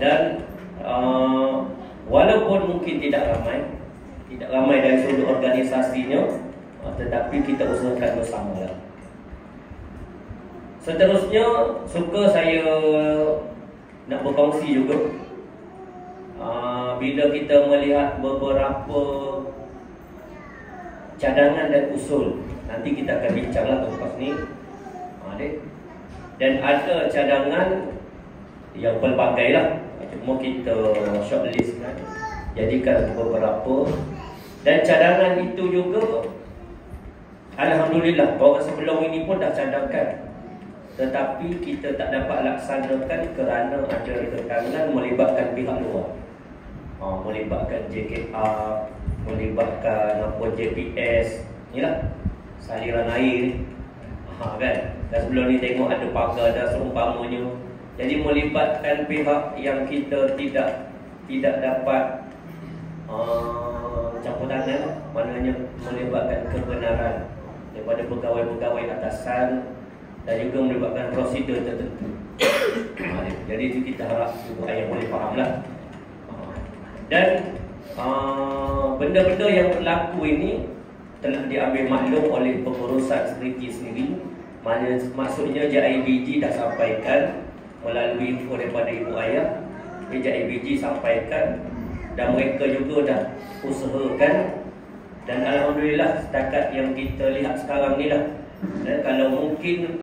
Dan walaupun mungkin tidak ramai dari sudut organisasinya, tetapi kita usahakan bersama lah. Seterusnya, suka saya nak berkongsi juga. Bila kita melihat beberapa cadangan dan usul, nanti kita akan bincanglah lepas ni. Dan ada cadangan yang pelbagai lah, cuma kita shortlist kan, jadikan beberapa. Dan cadangan itu juga alhamdulillah orang sebelum ini pun dah cadangkan, tetapi kita tak dapat laksanakan kerana ada tekanan melibatkan pihak luar, melibatkan JKR, melibatkan JPS, inilah saliran air kan. Dan sebelum ni tengok ada pagar dan seumpamanya. Jadi melibatkan pihak yang kita tidak dapat campur tangan, maknanya melibatkan kebenaran daripada pegawai-pegawai atasan dan juga melibatkan prosedur tertentu. Jadi itu kita harap ibu ayah boleh fahamlah. Dan benda-benda yang berlaku ini telah diambil maklum oleh pengurusan sekreti sendiri. Maksudnya JIBG dah sampaikan melalui info daripada ibu ayah. JIBG sampaikan dan mereka juga dah usahakan. Dan alhamdulillah setakat yang kita lihat sekarang ni lah, kalau mungkin